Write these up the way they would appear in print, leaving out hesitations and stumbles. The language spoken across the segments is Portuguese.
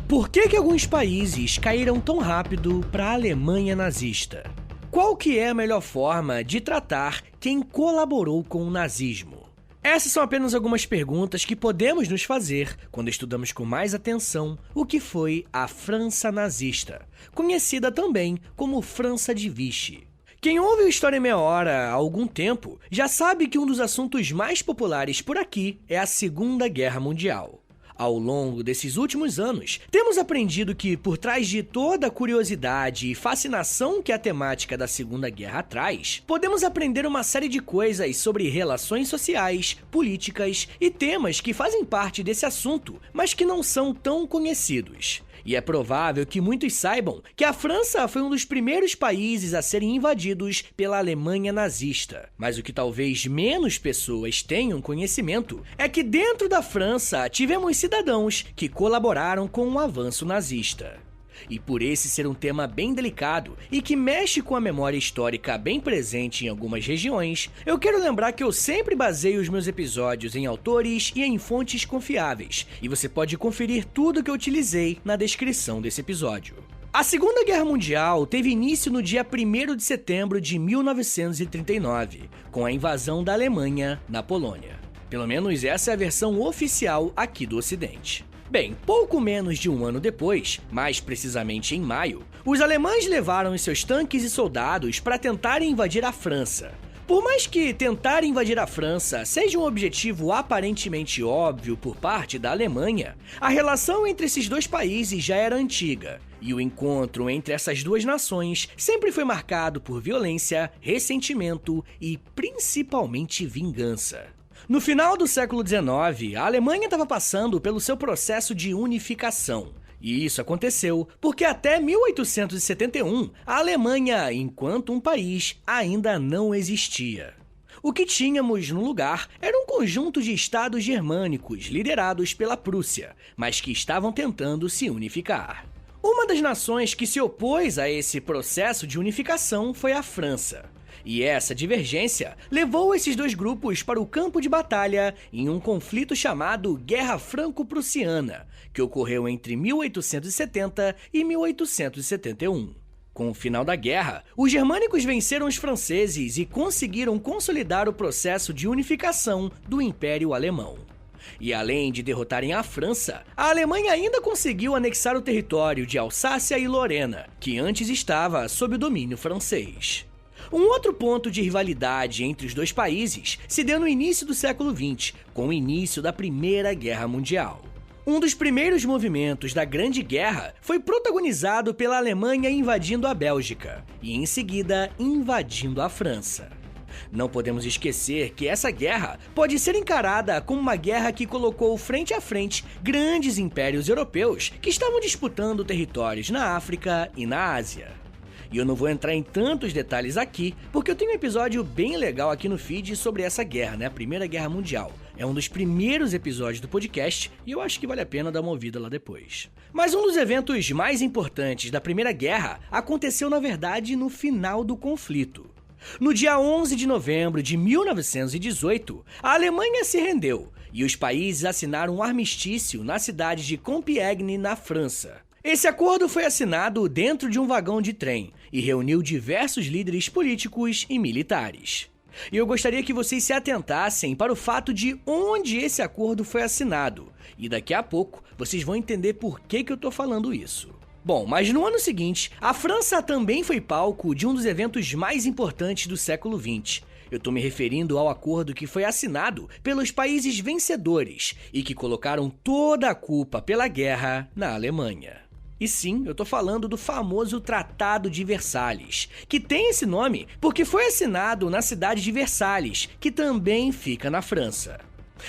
Por que alguns países caíram tão rápido para a Alemanha nazista? Qual que é a melhor forma de tratar quem colaborou com o nazismo? Essas são apenas algumas perguntas que podemos nos fazer quando estudamos com mais atenção o que foi a França nazista, conhecida também como França de Vichy. Quem ouve o História em Meia Hora há algum tempo já sabe que um dos assuntos mais populares por aqui é a Segunda Guerra Mundial. Ao longo desses últimos anos, temos aprendido que, por trás de toda a curiosidade e fascinação que a temática da Segunda Guerra traz, podemos aprender uma série de coisas sobre relações sociais, políticas e temas que fazem parte desse assunto, mas que não são tão conhecidos. E é provável que muitos saibam que a França foi um dos primeiros países a serem invadidos pela Alemanha nazista. Mas o que talvez menos pessoas tenham conhecimento é que dentro da França tivemos cidadãos que colaboraram com o avanço nazista. E por esse ser um tema bem delicado e que mexe com a memória histórica bem presente em algumas regiões, eu quero lembrar que eu sempre baseio os meus episódios em autores e em fontes confiáveis, e você pode conferir tudo que eu utilizei na descrição desse episódio. A Segunda Guerra Mundial teve início no dia 1º de setembro de 1939, com a invasão da Alemanha na Polônia. Pelo menos essa é a versão oficial aqui do Ocidente. Bem, pouco menos de um ano depois, mais precisamente em maio, os alemães levaram os seus tanques e soldados para tentarem invadir a França. Por mais que tentar invadir a França seja um objetivo aparentemente óbvio por parte da Alemanha, a relação entre esses dois países já era antiga, e o encontro entre essas duas nações sempre foi marcado por violência, ressentimento e principalmente vingança. No final do século XIX, a Alemanha estava passando pelo seu processo de unificação. E isso aconteceu porque até 1871, a Alemanha, enquanto um país, ainda não existia. O que tínhamos no lugar era um conjunto de estados germânicos liderados pela Prússia, mas que estavam tentando se unificar. Uma das nações que se opôs a esse processo de unificação foi a França. E essa divergência levou esses dois grupos para o campo de batalha em um conflito chamado Guerra Franco-Prussiana, que ocorreu entre 1870 e 1871. Com o final da guerra, os germânicos venceram os franceses e conseguiram consolidar o processo de unificação do Império Alemão. E além de derrotarem a França, a Alemanha ainda conseguiu anexar o território de Alsácia e Lorena, que antes estava sob o domínio francês. Um outro ponto de rivalidade entre os dois países se deu no início do século XX, com o início da Primeira Guerra Mundial. Um dos primeiros movimentos da Grande Guerra foi protagonizado pela Alemanha invadindo a Bélgica e, em seguida, invadindo a França. Não podemos esquecer que essa guerra pode ser encarada como uma guerra que colocou frente a frente grandes impérios europeus que estavam disputando territórios na África e na Ásia. E eu não vou entrar em tantos detalhes aqui, porque eu tenho um episódio bem legal aqui no feed sobre essa guerra, a Primeira Guerra Mundial. É um dos primeiros episódios do podcast e eu acho que vale a pena dar uma ouvida lá depois. Mas um dos eventos mais importantes da Primeira Guerra aconteceu, na verdade, no final do conflito. No dia 11 de novembro de 1918, a Alemanha se rendeu e os países assinaram um armistício na cidade de Compiègne, na França. Esse acordo foi assinado dentro de um vagão de trem e reuniu diversos líderes políticos e militares. E eu gostaria que vocês se atentassem para o fato de onde esse acordo foi assinado, e daqui a pouco vocês vão entender por que eu tô falando isso. Bom, mas no ano seguinte, a França também foi palco de um dos eventos mais importantes do século XX. Eu tô me referindo ao acordo que foi assinado pelos países vencedores e que colocaram toda a culpa pela guerra na Alemanha. E sim, eu tô falando do famoso Tratado de Versalhes, que tem esse nome porque foi assinado na cidade de Versalhes, que também fica na França.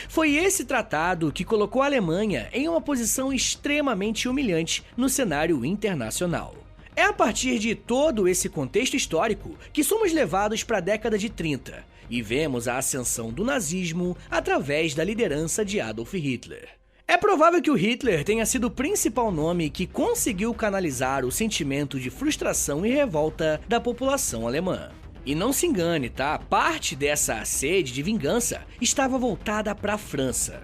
Foi esse tratado que colocou a Alemanha em uma posição extremamente humilhante no cenário internacional. É a partir de todo esse contexto histórico que somos levados para a década de 30 e vemos a ascensão do nazismo através da liderança de Adolf Hitler. É provável que o Hitler tenha sido o principal nome que conseguiu canalizar o sentimento de frustração e revolta da população alemã. E não se engane, tá? Parte dessa sede de vingança estava voltada para a França.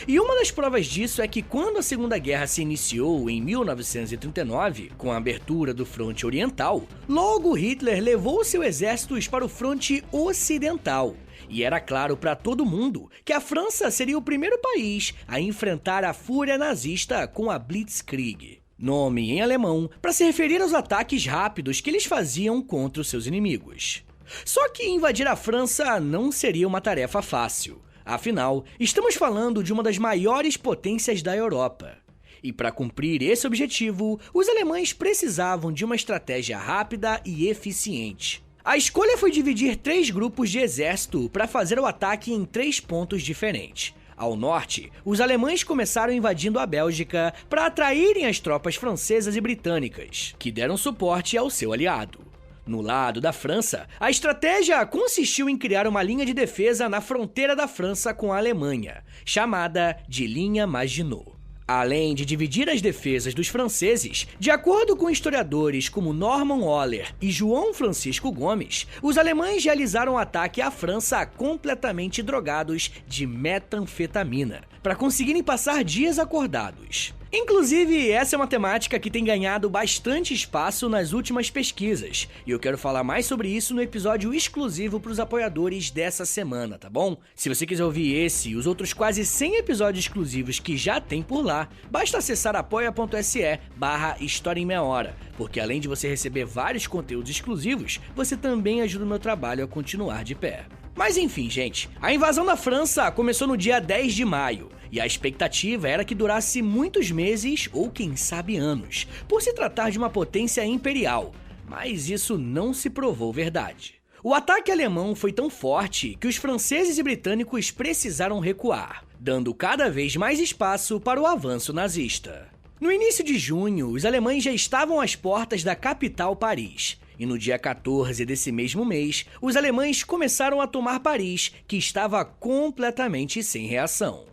E uma das provas disso é que quando a Segunda Guerra se iniciou em 1939, com a abertura do fronte oriental, logo Hitler levou seus exércitos para o fronte ocidental. E era claro para todo mundo que a França seria o primeiro país a enfrentar a fúria nazista com a Blitzkrieg, nome em alemão para se referir aos ataques rápidos que eles faziam contra os seus inimigos. Só que invadir a França não seria uma tarefa fácil. Afinal, estamos falando de uma das maiores potências da Europa. E para cumprir esse objetivo, os alemães precisavam de uma estratégia rápida e eficiente. A escolha foi dividir 3 grupos de exército para fazer o ataque em 3 pontos diferentes. Ao norte, os alemães começaram invadindo a Bélgica para atraírem as tropas francesas e britânicas, que deram suporte ao seu aliado. No lado da França, a estratégia consistiu em criar uma linha de defesa na fronteira da França com a Alemanha, chamada de Linha Maginot. Além de dividir as defesas dos franceses, de acordo com historiadores como Norman Oller e João Francisco Gomes, os alemães realizaram um ataque à França completamente drogados de metanfetamina, para conseguirem passar dias acordados. Inclusive, essa é uma temática que tem ganhado bastante espaço nas últimas pesquisas, e eu quero falar mais sobre isso no episódio exclusivo para os apoiadores dessa semana, tá bom? Se você quiser ouvir esse e os outros quase 100 episódios exclusivos que já tem por lá, basta acessar apoia.se/História em Meia Hora, porque além de você receber vários conteúdos exclusivos, você também ajuda o meu trabalho a continuar de pé. Mas enfim, gente, a invasão da França começou no dia 10 de maio, e a expectativa era que durasse muitos meses ou quem sabe anos, por se tratar de uma potência imperial, mas isso não se provou verdade. O ataque alemão foi tão forte que os franceses e britânicos precisaram recuar, dando cada vez mais espaço para o avanço nazista. No início de junho, os alemães já estavam às portas da capital Paris, e no dia 14 desse mesmo mês, os alemães começaram a tomar Paris, que estava completamente sem reação.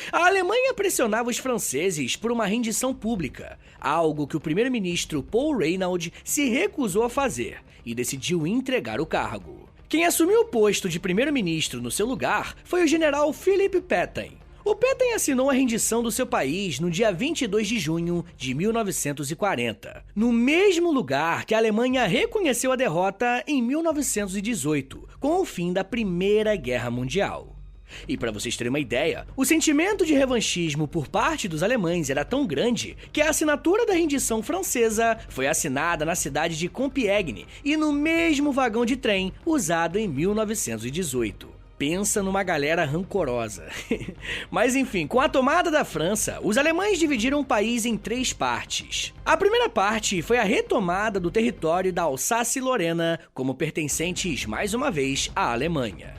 A Alemanha pressionava os franceses por uma rendição pública, algo que o primeiro-ministro Paul Reynaud se recusou a fazer e decidiu entregar o cargo. Quem assumiu o posto de primeiro-ministro no seu lugar foi o general Philippe Pétain. O Pétain assinou a rendição do seu país no dia 22 de junho de 1940, no mesmo lugar que a Alemanha reconheceu a derrota em 1918, com o fim da Primeira Guerra Mundial. E para vocês terem uma ideia, o sentimento de revanchismo por parte dos alemães era tão grande que a assinatura da rendição francesa foi assinada na cidade de Compiègne e no mesmo vagão de trem usado em 1918. Pensa numa galera rancorosa. Mas enfim, com a tomada da França, os alemães dividiram o país em 3 partes. A primeira parte foi a retomada do território da Alsácia-Lorena como pertencentes, mais uma vez, à Alemanha.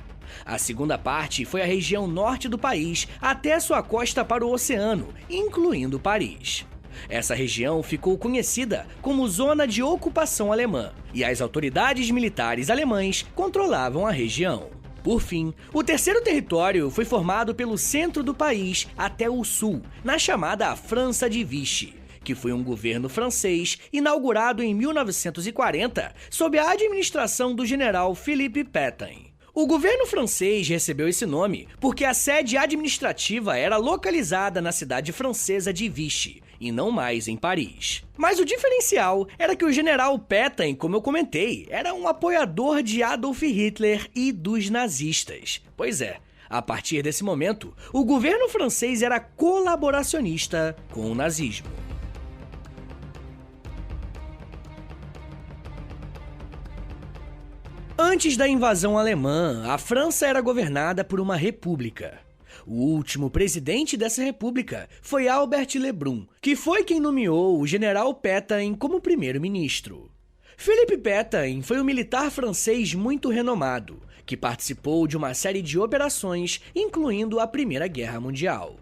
A segunda parte foi a região norte do país até sua costa para o oceano, incluindo Paris. Essa região ficou conhecida como Zona de Ocupação Alemã, e as autoridades militares alemãs controlavam a região. Por fim, o terceiro território foi formado pelo centro do país até o sul, na chamada França de Vichy, que foi um governo francês inaugurado em 1940 sob a administração do general Philippe Pétain. O governo francês recebeu esse nome porque a sede administrativa era localizada na cidade francesa de Vichy, e não mais em Paris. Mas o diferencial era que o general Pétain, como eu comentei, era um apoiador de Adolf Hitler e dos nazistas. Pois é, a partir desse momento, o governo francês era colaboracionista com o nazismo. Antes da invasão alemã, a França era governada por uma república. O último presidente dessa república foi Albert Lebrun, que foi quem nomeou o general Pétain como primeiro-ministro. Philippe Pétain foi um militar francês muito renomado, que participou de uma série de operações, incluindo a Primeira Guerra Mundial.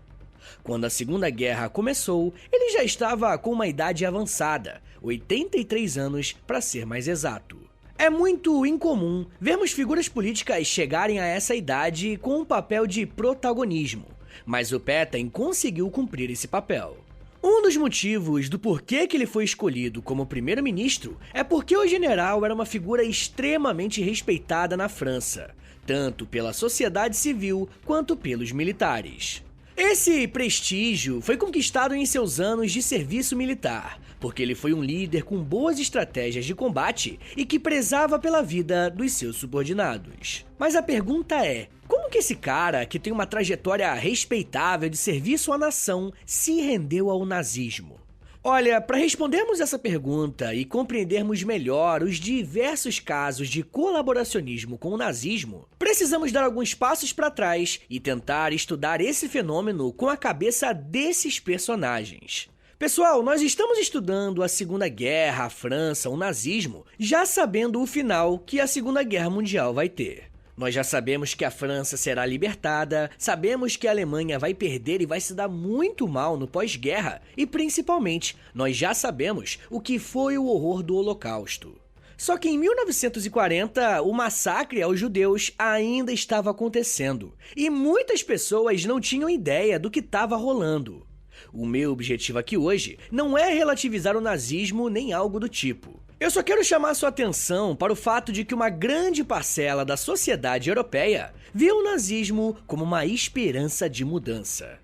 Quando a Segunda Guerra começou, ele já estava com uma idade avançada, 83 anos para ser mais exato. É muito incomum vermos figuras políticas chegarem a essa idade com um papel de protagonismo, mas o Pétain conseguiu cumprir esse papel. Um dos motivos do porquê que ele foi escolhido como primeiro-ministro é porque o general era uma figura extremamente respeitada na França, tanto pela sociedade civil quanto pelos militares. Esse prestígio foi conquistado em seus anos de serviço militar, porque ele foi um líder com boas estratégias de combate e que prezava pela vida dos seus subordinados. Mas a pergunta é: como que esse cara, que tem uma trajetória respeitável de serviço à nação, se rendeu ao nazismo? Olha, para respondermos essa pergunta e compreendermos melhor os diversos casos de colaboracionismo com o nazismo, precisamos dar alguns passos para trás e tentar estudar esse fenômeno com a cabeça desses personagens. Pessoal, nós estamos estudando a Segunda Guerra, a França, o nazismo, já sabendo o final que a Segunda Guerra Mundial vai ter. Nós já sabemos que a França será libertada, sabemos que a Alemanha vai perder e vai se dar muito mal no pós-guerra, e principalmente, nós já sabemos o que foi o horror do Holocausto. Só que em 1940, o massacre aos judeus ainda estava acontecendo, e muitas pessoas não tinham ideia do que estava rolando. O meu objetivo aqui hoje não é relativizar o nazismo nem algo do tipo. Eu só quero chamar sua atenção para o fato de que uma grande parcela da sociedade europeia vê o nazismo como uma esperança de mudança.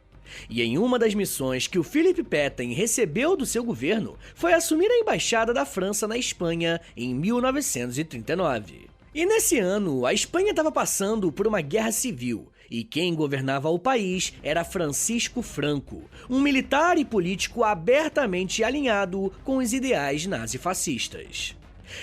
E em uma das missões que o Philippe Pétain recebeu do seu governo foi assumir a embaixada da França na Espanha em 1939. E nesse ano, a Espanha estava passando por uma guerra civil, e quem governava o país era Francisco Franco, um militar e político abertamente alinhado com os ideais nazifascistas.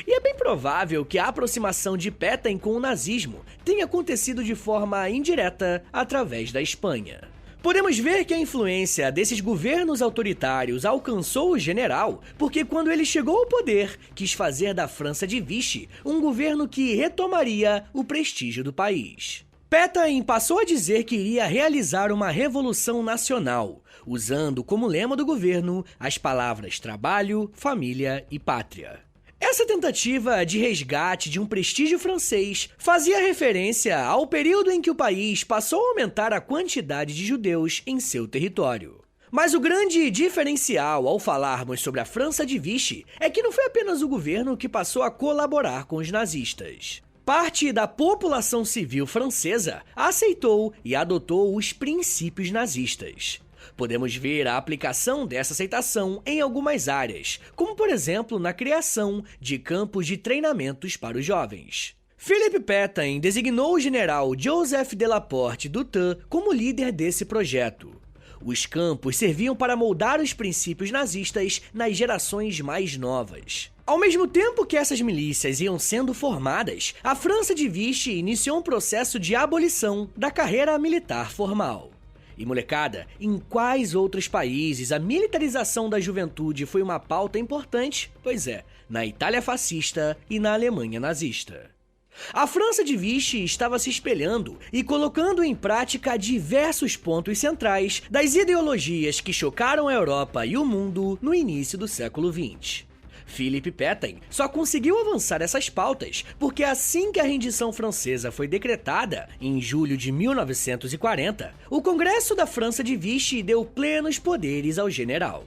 E é bem provável que a aproximação de Pétain com o nazismo tenha acontecido de forma indireta através da Espanha. Podemos ver que a influência desses governos autoritários alcançou o general porque, quando ele chegou ao poder, quis fazer da França de Vichy um governo que retomaria o prestígio do país. Pétain passou a dizer que iria realizar uma revolução nacional, usando como lema do governo as palavras trabalho, família e pátria. Essa tentativa de resgate de um prestígio francês fazia referência ao período em que o país passou a aumentar a quantidade de judeus em seu território. Mas o grande diferencial ao falarmos sobre a França de Vichy é que não foi apenas o governo que passou a colaborar com os nazistas. Parte da população civil francesa aceitou e adotou os princípios nazistas. Podemos ver a aplicação dessa aceitação em algumas áreas, como por exemplo na criação de campos de treinamentos para os jovens. Philippe Pétain designou o general Joseph Delaporte Doutan como líder desse projeto. Os campos serviam para moldar os princípios nazistas nas gerações mais novas. Ao mesmo tempo que essas milícias iam sendo formadas, a França de Vichy iniciou um processo de abolição da carreira militar formal. E molecada, em quais outros países a militarização da juventude foi uma pauta importante? Pois é, na Itália fascista e na Alemanha nazista. A França de Vichy estava se espelhando e colocando em prática diversos pontos centrais das ideologias que chocaram a Europa e o mundo no início do século XX. Philippe Pétain só conseguiu avançar essas pautas porque, assim que a rendição francesa foi decretada, em julho de 1940, o Congresso da França de Vichy deu plenos poderes ao general.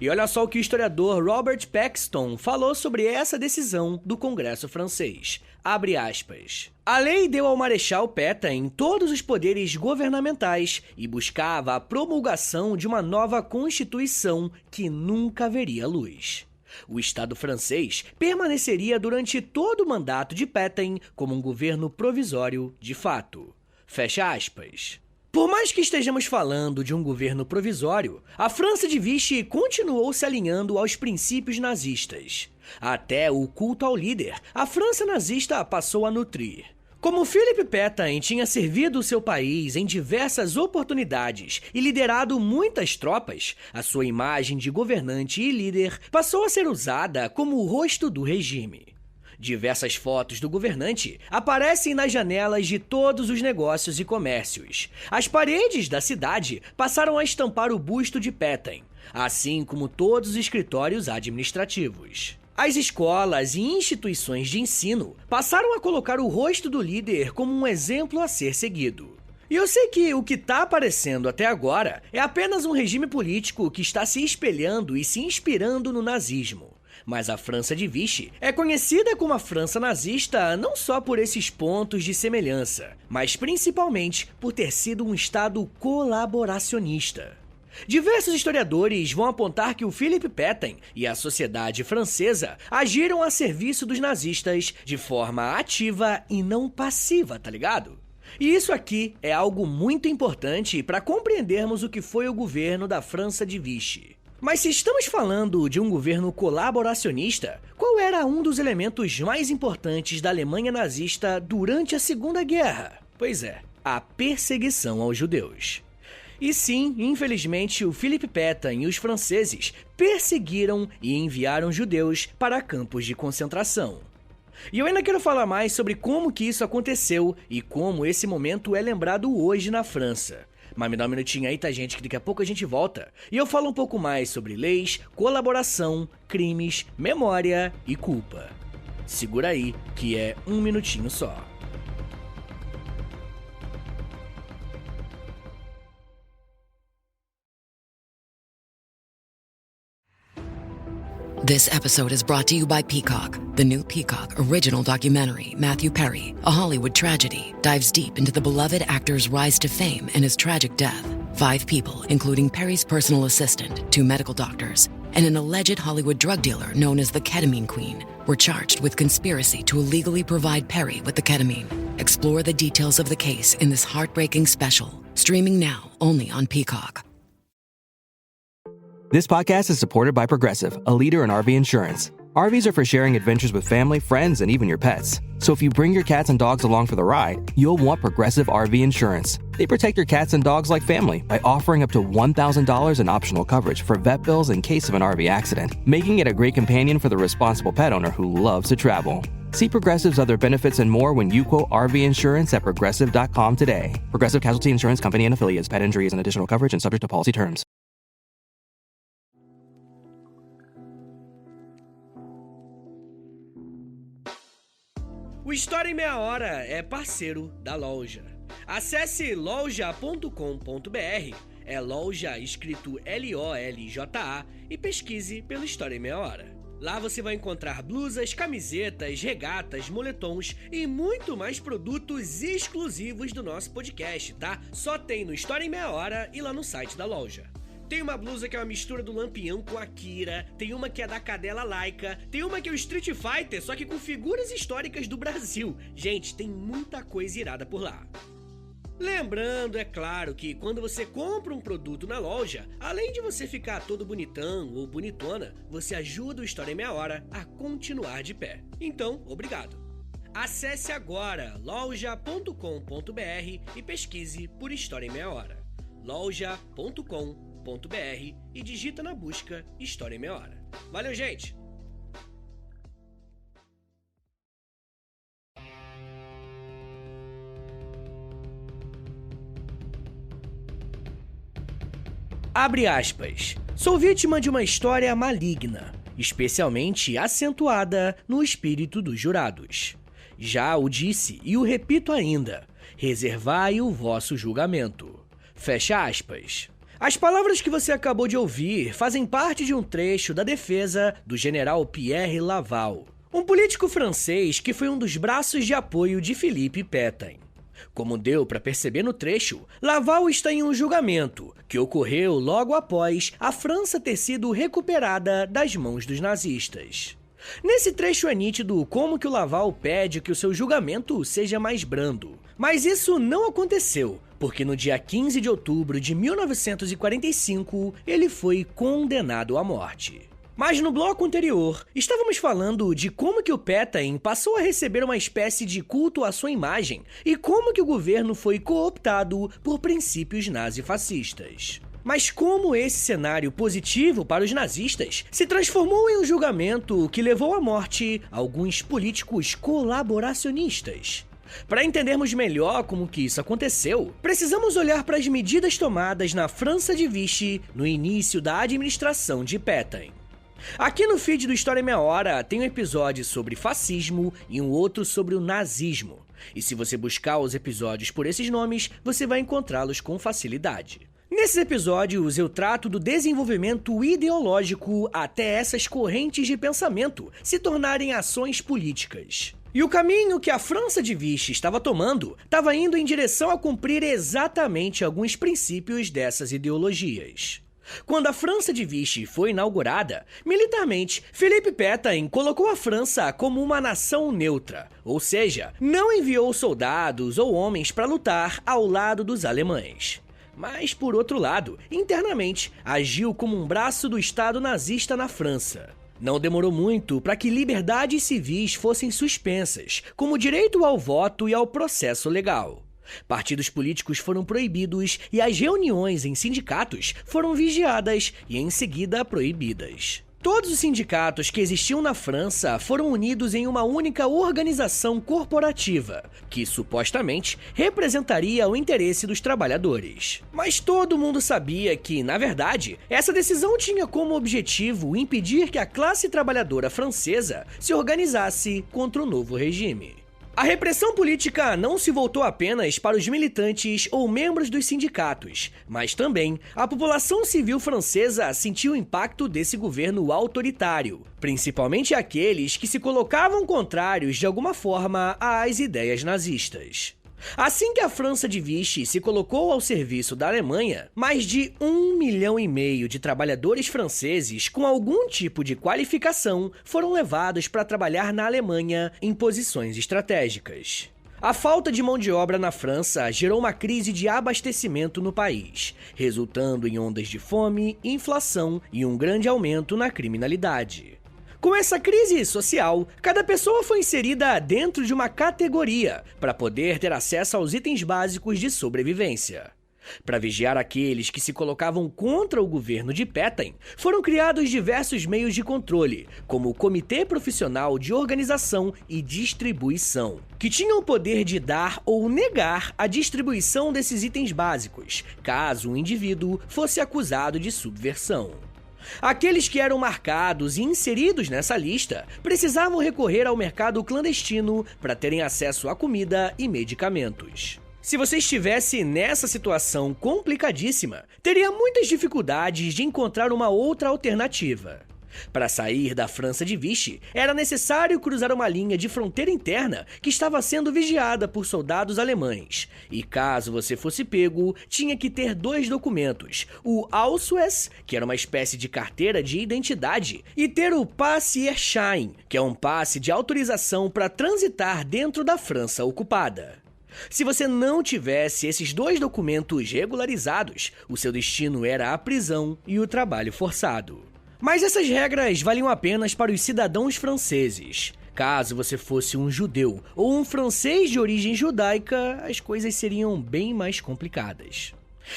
E olha só o que o historiador Robert Paxton falou sobre essa decisão do Congresso francês. Abre aspas. A lei deu ao Marechal Pétain todos os poderes governamentais e buscava a promulgação de uma nova Constituição que nunca veria luz. O Estado francês permaneceria durante todo o mandato de Pétain como um governo provisório de fato. Fecha aspas. Por mais que estejamos falando de um governo provisório, a França de Vichy continuou se alinhando aos princípios nazistas. Até o culto ao líder, a França nazista passou a nutrir. Como Philippe Pétain tinha servido seu país em diversas oportunidades e liderado muitas tropas, a sua imagem de governante e líder passou a ser usada como o rosto do regime. Diversas fotos do governante aparecem nas janelas de todos os negócios e comércios. As paredes da cidade passaram a estampar o busto de Pétain, assim como todos os escritórios administrativos. As escolas e instituições de ensino passaram a colocar o rosto do líder como um exemplo a ser seguido. E eu sei que o que está aparecendo até agora é apenas um regime político que está se espelhando e se inspirando no nazismo. Mas a França de Vichy é conhecida como a França nazista não só por esses pontos de semelhança, mas principalmente por ter sido um Estado colaboracionista. Diversos historiadores vão apontar que o Philippe Pétain e a sociedade francesa agiram a serviço dos nazistas de forma ativa e não passiva, tá ligado? E isso aqui é algo muito importante para compreendermos o que foi o governo da França de Vichy. Mas se estamos falando de um governo colaboracionista, qual era um dos elementos mais importantes da Alemanha nazista durante a Segunda Guerra? Pois é, a perseguição aos judeus. E sim, infelizmente, o Philippe Pétain e os franceses perseguiram e enviaram judeus para campos de concentração. E eu ainda quero falar mais sobre como que isso aconteceu e como esse momento é lembrado hoje na França. Mas me dá um minutinho aí, tá, gente, que daqui a pouco a gente volta e eu falo um pouco mais sobre leis, colaboração, crimes, memória e culpa. Segura aí, que é um minutinho só. This episode is brought to you by Peacock. The new Peacock original documentary, Matthew Perry, A Hollywood Tragedy, dives deep into the beloved actor's rise to fame and his tragic death. 5 people, including Perry's personal assistant, 2 medical doctors, and an alleged Hollywood drug dealer known as the Ketamine Queen, were charged with conspiracy to illegally provide Perry with the ketamine. Explore the details of the case in this heartbreaking special, streaming now only on Peacock. This podcast is supported by Progressive, a leader in RV insurance. RVs are for sharing adventures with family, friends, and even your pets. So if you bring your cats and dogs along for the ride, you'll want Progressive RV insurance. They protect your cats and dogs like family by offering up to $1,000 in optional coverage for vet bills in case of an RV accident, making it a great companion for the responsible pet owner who loves to travel. See Progressive's other benefits and more when you quote RV insurance at Progressive.com today. Progressive Casualty Insurance Company and Affiliates. Pet injury is an additional coverage and subject to policy terms. O História em Meia Hora é parceiro da loja. Acesse loja.com.br, é loja escrito L-O-L-J-A, e pesquise pelo História em Meia Hora. Lá você vai encontrar blusas, camisetas, regatas, moletons e muito mais produtos exclusivos do nosso podcast, tá? Só tem no História em Meia Hora e lá no site da loja. Tem uma blusa que é uma mistura do Lampião com a Kira, tem uma que é da Cadela Laika, tem uma que é o Street Fighter, só que com figuras históricas do Brasil. Gente, tem muita coisa irada por lá. Lembrando, é claro, que quando você compra um produto na loja, além de você ficar todo bonitão ou bonitona, você ajuda o História em Meia Hora a continuar de pé. Então, obrigado. Acesse agora loja.com.br e pesquise por História em Meia Hora. loja.com.br e digita na busca História em Meia Hora. Valeu, gente! Abre aspas. Sou vítima de uma história maligna, especialmente acentuada no espírito dos jurados. Já o disse e o repito ainda, reservai o vosso julgamento. Fecha aspas. As palavras que você acabou de ouvir fazem parte de um trecho da defesa do general Pierre Laval, um político francês que foi um dos braços de apoio de Philippe Pétain. Como deu para perceber no trecho, Laval está em um julgamento que ocorreu logo após a França ter sido recuperada das mãos dos nazistas. Nesse trecho é nítido como que o Laval pede que o seu julgamento seja mais brando. Mas isso não aconteceu, porque no dia 15 de outubro de 1945 ele foi condenado à morte. Mas no bloco anterior, estávamos falando de como que o Pétain passou a receber uma espécie de culto à sua imagem e como que o governo foi cooptado por princípios nazifascistas. Mas como esse cenário positivo para os nazistas se transformou em um julgamento que levou à morte alguns políticos colaboracionistas? Para entendermos melhor como que isso aconteceu, precisamos olhar para as medidas tomadas na França de Vichy no início da administração de Pétain. Aqui no feed do História em Meia Hora tem um episódio sobre fascismo e um outro sobre o nazismo. E se você buscar os episódios por esses nomes, você vai encontrá-los com facilidade. Nesses episódios eu trato do desenvolvimento ideológico até essas correntes de pensamento se tornarem ações políticas. E o caminho que a França de Vichy estava tomando estava indo em direção a cumprir exatamente alguns princípios dessas ideologias. Quando a França de Vichy foi inaugurada, militarmente, Philippe Pétain colocou a França como uma nação neutra, ou seja, não enviou soldados ou homens para lutar ao lado dos alemães. Mas, por outro lado, internamente, agiu como um braço do Estado nazista na França. Não demorou muito para que liberdades civis fossem suspensas, como o direito ao voto e ao processo legal. Partidos políticos foram proibidos e as reuniões em sindicatos foram vigiadas e em seguida proibidas. Todos os sindicatos que existiam na França foram unidos em uma única organização corporativa, que supostamente representaria o interesse dos trabalhadores. Mas todo mundo sabia que, na verdade, essa decisão tinha como objetivo impedir que a classe trabalhadora francesa se organizasse contra o novo regime. A repressão política não se voltou apenas para os militantes ou membros dos sindicatos, mas também a população civil francesa sentiu o impacto desse governo autoritário, principalmente aqueles que se colocavam contrários de alguma forma às ideias nazistas. Assim que a França de Vichy se colocou ao serviço da Alemanha, mais de 1,5 milhão de trabalhadores franceses com algum tipo de qualificação foram levados para trabalhar na Alemanha em posições estratégicas. A falta de mão de obra na França gerou uma crise de abastecimento no país, resultando em ondas de fome, inflação e um grande aumento na criminalidade. Com essa crise social, cada pessoa foi inserida dentro de uma categoria para poder ter acesso aos itens básicos de sobrevivência. Para vigiar aqueles que se colocavam contra o governo de Pétain, foram criados diversos meios de controle, como o Comitê Profissional de Organização e Distribuição, que tinham o poder de dar ou negar a distribuição desses itens básicos, caso o indivíduo fosse acusado de subversão. Aqueles que eram marcados e inseridos nessa lista precisavam recorrer ao mercado clandestino para terem acesso a comida e medicamentos. Se você estivesse nessa situação complicadíssima, teria muitas dificuldades de encontrar uma outra alternativa. Para sair da França de Vichy, era necessário cruzar uma linha de fronteira interna que estava sendo vigiada por soldados alemães. E caso você fosse pego, tinha que ter 2 documentos, o Ausweis, que era uma espécie de carteira de identidade, e ter o Passierschein, que é um passe de autorização para transitar dentro da França ocupada. Se você não tivesse esses 2 documentos regularizados, o seu destino era a prisão e o trabalho forçado. Mas essas regras valiam apenas para os cidadãos franceses. Caso você fosse um judeu ou um francês de origem judaica, as coisas seriam bem mais complicadas.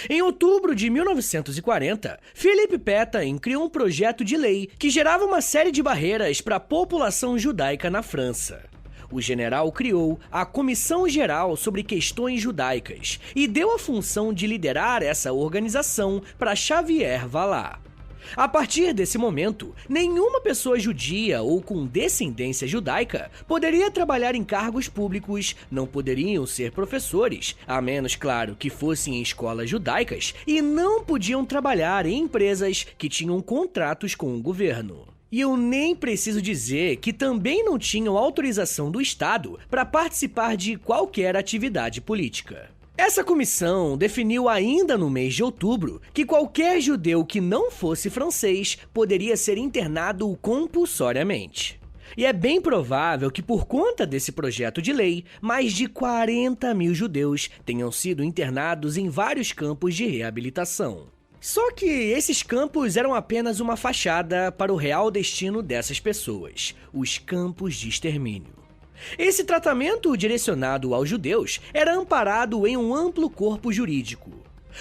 Em outubro de 1940, Philippe Pétain criou um projeto de lei que gerava uma série de barreiras para a população judaica na França. O general criou a Comissão Geral sobre Questões Judaicas e deu a função de liderar essa organização para Xavier Vallat. A partir desse momento, nenhuma pessoa judia ou com descendência judaica poderia trabalhar em cargos públicos, não poderiam ser professores, a menos, claro, que fossem em escolas judaicas, e não podiam trabalhar em empresas que tinham contratos com o governo. E eu nem preciso dizer que também não tinham autorização do Estado para participar de qualquer atividade política. Essa comissão definiu ainda no mês de outubro que qualquer judeu que não fosse francês poderia ser internado compulsoriamente. E é bem provável que por conta desse projeto de lei, mais de 40 mil judeus tenham sido internados em vários campos de reabilitação. Só que esses campos eram apenas uma fachada para o real destino dessas pessoas, os campos de extermínio. Esse tratamento direcionado aos judeus era amparado em um amplo corpo jurídico.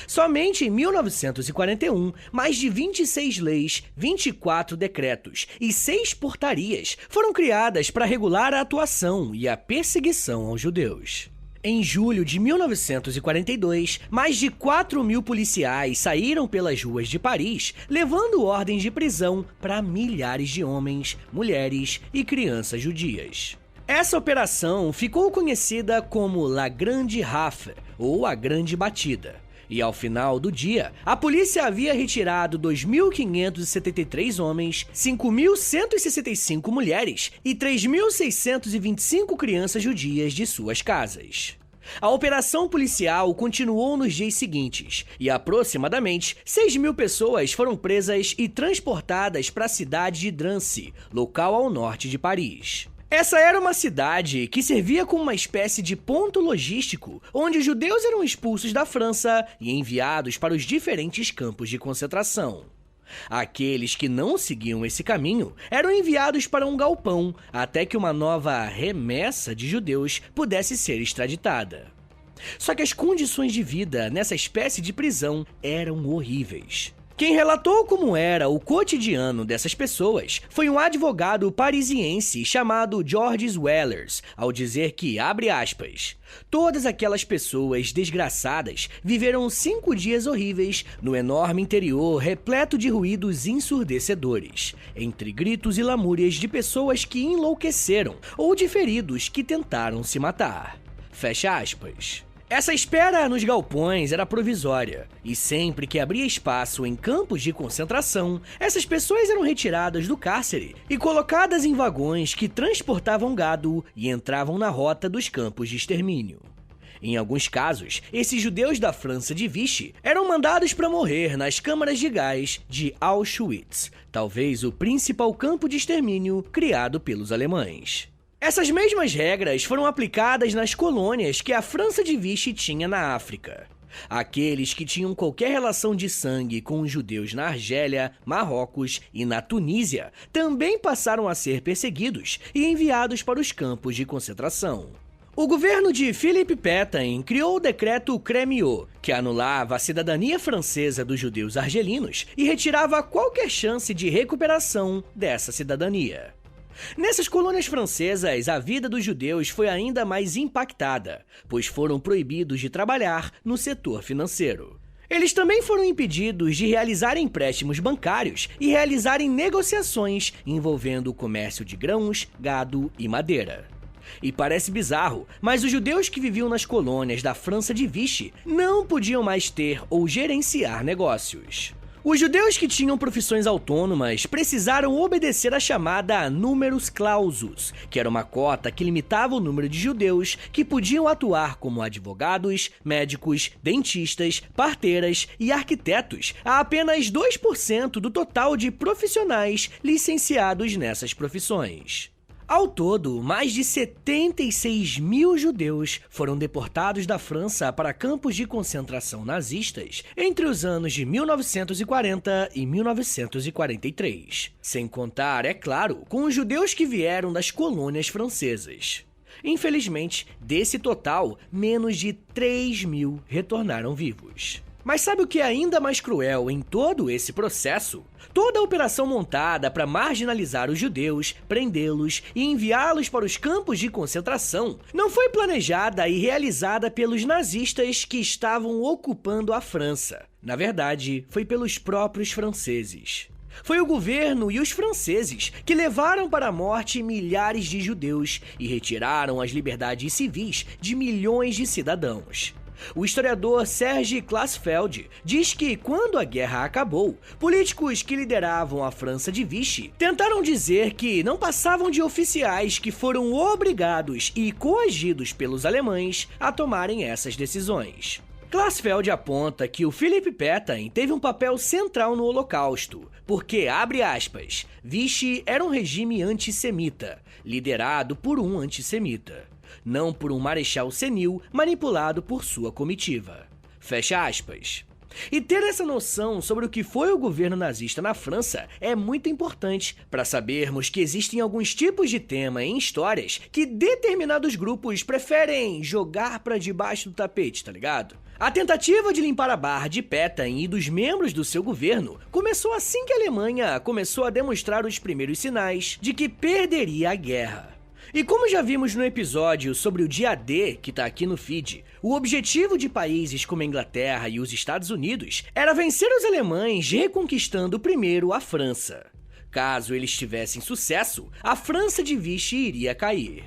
Somente em 1941, mais de 26 leis, 24 decretos e 6 portarias foram criadas para regular a atuação e a perseguição aos judeus. Em julho de 1942, mais de 4 mil policiais saíram pelas ruas de Paris, levando ordens de prisão para milhares de homens, mulheres e crianças judias. Essa operação ficou conhecida como La Grande Rafle, ou a Grande Batida, E ao final do dia, a polícia havia retirado 2.573 homens, 5.165 mulheres e 3.625 crianças judias de suas casas. A operação policial continuou nos dias seguintes e aproximadamente 6.000 pessoas foram presas e transportadas para a cidade de Drancy, local ao norte de Paris. Essa era uma cidade que servia como uma espécie de ponto logístico, onde os judeus eram expulsos da França e enviados para os diferentes campos de concentração. Aqueles que não seguiam esse caminho eram enviados para um galpão até que uma nova remessa de judeus pudesse ser extraditada. Só que as condições de vida nessa espécie de prisão eram horríveis. Quem relatou como era o cotidiano dessas pessoas foi um advogado parisiense chamado Georges Wellers, ao dizer que, abre aspas, todas aquelas pessoas desgraçadas viveram 5 dias horríveis no enorme interior repleto de ruídos ensurdecedores, entre gritos e lamúrias de pessoas que enlouqueceram ou de feridos que tentaram se matar. Fecha aspas. Essa espera nos galpões era provisória, e sempre que abria espaço em campos de concentração, essas pessoas eram retiradas do cárcere e colocadas em vagões que transportavam gado e entravam na rota dos campos de extermínio. Em alguns casos, esses judeus da França de Vichy eram mandados para morrer nas câmaras de gás de Auschwitz, talvez o principal campo de extermínio criado pelos alemães. Essas mesmas regras foram aplicadas nas colônias que a França de Vichy tinha na África. Aqueles que tinham qualquer relação de sangue com os judeus na Argélia, Marrocos e na Tunísia também passaram a ser perseguidos e enviados para os campos de concentração. O governo de Philippe Pétain criou o decreto Crémieux, que anulava a cidadania francesa dos judeus argelinos e retirava qualquer chance de recuperação dessa cidadania. Nessas colônias francesas, a vida dos judeus foi ainda mais impactada, pois foram proibidos de trabalhar no setor financeiro. Eles também foram impedidos de realizar empréstimos bancários e realizarem negociações envolvendo o comércio de grãos, gado e madeira. E parece bizarro, mas os judeus que viviam nas colônias da França de Vichy não podiam mais ter ou gerenciar negócios. Os judeus que tinham profissões autônomas precisaram obedecer à chamada numerus clausus, que era uma cota que limitava o número de judeus que podiam atuar como advogados, médicos, dentistas, parteiras e arquitetos a apenas 2% do total de profissionais licenciados nessas profissões. Ao todo, mais de 76.000 judeus foram deportados da França para campos de concentração nazistas entre os anos de 1940 e 1943. Sem contar, é claro, com os judeus que vieram das colônias francesas. Infelizmente, desse total, menos de 3.000 retornaram vivos. Mas sabe o que é ainda mais cruel em todo esse processo? Toda a operação montada para marginalizar os judeus, prendê-los e enviá-los para os campos de concentração não foi planejada e realizada pelos nazistas que estavam ocupando a França. Na verdade, foi pelos próprios franceses. Foi o governo e os franceses que levaram para a morte milhares de judeus e retiraram as liberdades civis de milhões de cidadãos. O historiador Serge Klarsfeld diz que, quando a guerra acabou, políticos que lideravam a França de Vichy tentaram dizer que não passavam de oficiais que foram obrigados e coagidos pelos alemães a tomarem essas decisões. Klarsfeld aponta que o Philippe Pétain teve um papel central no Holocausto, porque, abre aspas, Vichy era um regime antissemita, liderado por um antissemita, não por um marechal senil manipulado por sua comitiva. Fecha aspas. E ter essa noção sobre o que foi o governo nazista na França é muito importante para sabermos que existem alguns tipos de tema em histórias que determinados grupos preferem jogar para debaixo do tapete, tá ligado? A tentativa de limpar a barra de Pétain e dos membros do seu governo começou assim que a Alemanha começou a demonstrar os primeiros sinais de que perderia a guerra. E como já vimos no episódio sobre o dia D, que tá aqui no feed, o objetivo de países como a Inglaterra e os Estados Unidos era vencer os alemães reconquistando primeiro a França. Caso eles tivessem sucesso, a França de Vichy iria cair.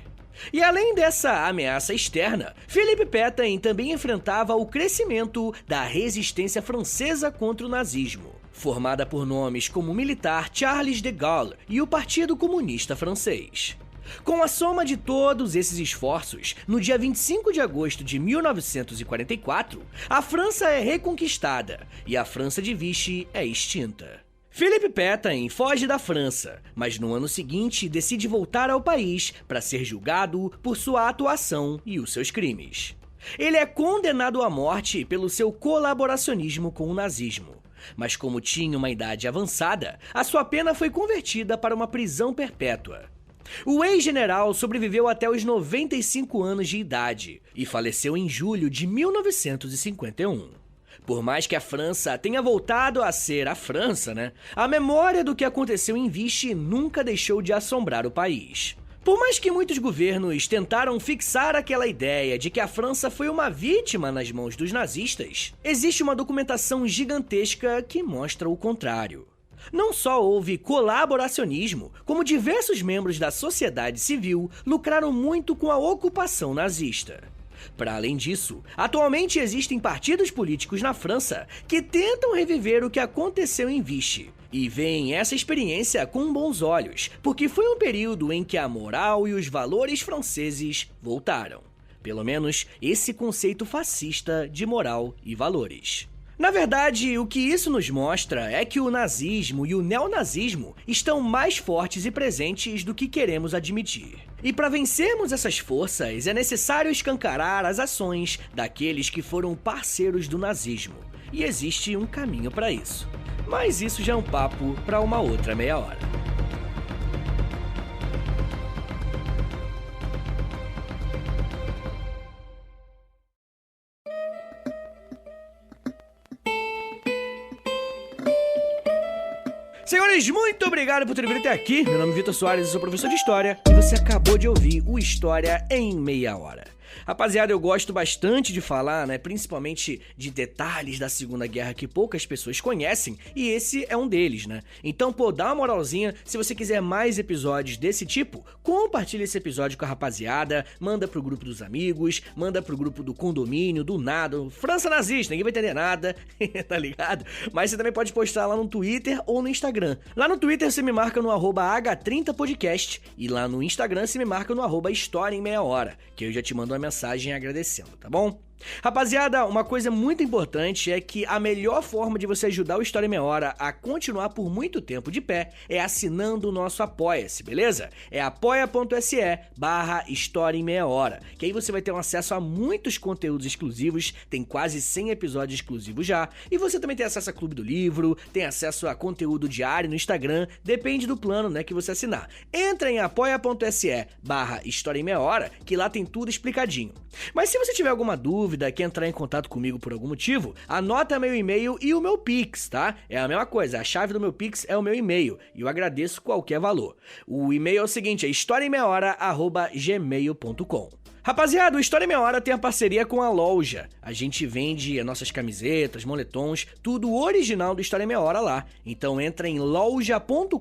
E além dessa ameaça externa, Philippe Pétain também enfrentava o crescimento da resistência francesa contra o nazismo, formada por nomes como o militar Charles de Gaulle e o Partido Comunista Francês. Com a soma de todos esses esforços, no dia 25 de agosto de 1944, a França é reconquistada e a França de Vichy é extinta. Philippe Pétain foge da França, mas no ano seguinte decide voltar ao país para ser julgado por sua atuação e os seus crimes. Ele é condenado à morte pelo seu colaboracionismo com o nazismo, mas como tinha uma idade avançada, a sua pena foi convertida para uma prisão perpétua. O ex-general sobreviveu até os 95 anos de idade e faleceu em julho de 1951. Por mais que a França tenha voltado a ser a França, a memória do que aconteceu em Vichy nunca deixou de assombrar o país. Por mais que muitos governos tentaram fixar aquela ideia de que a França foi uma vítima nas mãos dos nazistas, existe uma documentação gigantesca que mostra o contrário. Não só houve colaboracionismo, como diversos membros da sociedade civil lucraram muito com a ocupação nazista. Para além disso, atualmente existem partidos políticos na França que tentam reviver o que aconteceu em Vichy e veem essa experiência com bons olhos, porque foi um período em que a moral e os valores franceses voltaram. Pelo menos esse conceito fascista de moral e valores. Na verdade, o que isso nos mostra é que o nazismo e o neonazismo estão mais fortes e presentes do que queremos admitir. E para vencermos essas forças, é necessário escancarar as ações daqueles que foram parceiros do nazismo. E existe um caminho para isso. Mas isso já é um papo para uma outra meia hora. Senhores, muito obrigado por terem vindo até aqui. Meu nome é Vitor Soares, eu sou professor de História e você acabou de ouvir o História em Meia Hora. Rapaziada, eu gosto bastante de falar, principalmente de detalhes da Segunda Guerra que poucas pessoas conhecem, e esse é um deles, Então, dá uma moralzinha, se você quiser mais episódios desse tipo, compartilha esse episódio com a rapaziada, manda pro grupo dos amigos, manda pro grupo do condomínio, do nada, França nazista, ninguém vai entender nada, tá ligado? Mas você também pode postar lá no Twitter ou no Instagram. Lá no Twitter você me marca no @H30podcast e lá no Instagram você me marca no @História em Meia Hora, que eu já te mando uma mensagem agradecendo, tá bom? Rapaziada, uma coisa muito importante é que a melhor forma de você ajudar o História em Meia Hora a continuar por muito tempo de pé é assinando o nosso Apoia-se, beleza? É apoia.se/História em Meia Hora, que aí você vai ter um acesso a muitos conteúdos exclusivos, tem quase 100 episódios exclusivos já, e você também tem acesso a Clube do Livro, tem acesso a conteúdo diário no Instagram, depende do plano, que você assinar. Entra em apoia.se/História em Meia Hora, que lá tem tudo explicadinho. Mas se você tiver alguma dúvida, quer entrar em contato comigo por algum motivo, anota meu e-mail e o meu Pix, tá? É a mesma coisa, a chave do meu Pix é o meu e-mail e eu agradeço qualquer valor. O e-mail é o seguinte, é historiaemmeiahora@gmail.com. Rapaziada, o História em Meia Hora tem a parceria com a Loja. A gente vende as nossas camisetas, moletons, tudo original do História em Meia Hora lá. Então entra em loja.com.br,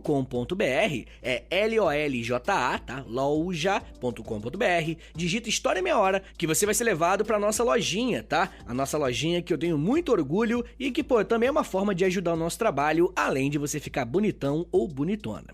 é LOLJA, tá? loja.com.br, digita História em Meia Hora, que você vai ser levado pra nossa lojinha, tá? A nossa lojinha que eu tenho muito orgulho e que, também é uma forma de ajudar o nosso trabalho, além de você ficar bonitão ou bonitona.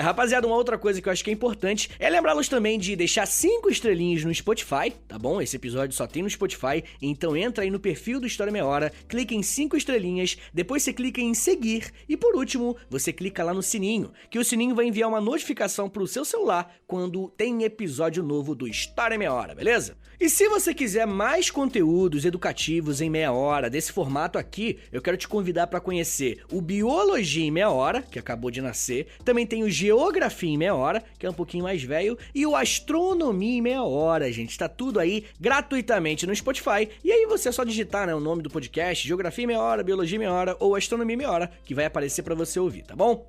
Rapaziada, uma outra coisa que eu acho que é importante é lembrá-los também de deixar 5 estrelinhas no Spotify, tá bom? Esse episódio só tem no Spotify, então entra aí no perfil do História Meia Hora, clica em 5 estrelinhas, depois você clica em seguir e por último, você clica lá no sininho, que o sininho vai enviar uma notificação pro seu celular quando tem episódio novo do História Meia Hora, beleza? E se você quiser mais conteúdos educativos em meia hora, desse formato aqui, eu quero te convidar para conhecer o Biologia em Meia Hora, que acabou de nascer, também tem o Geografia em Meia Hora, que é um pouquinho mais velho, e o Astronomia em Meia Hora, gente, tá tudo aí gratuitamente no Spotify, e aí você é só digitar, o nome do podcast, Geografia em Meia Hora, Biologia em Meia Hora ou Astronomia em Meia Hora, que vai aparecer para você ouvir, tá bom?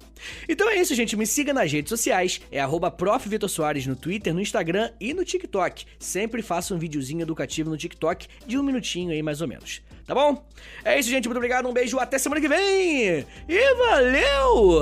Então é isso, gente, me siga nas redes sociais, é @Prof. Vitor Soares no Twitter, no Instagram e no TikTok, sempre faço um videozinho educativo no TikTok de 1 minutinho aí mais ou menos, tá bom? É isso, gente, muito obrigado, um beijo, até semana que vem e valeu!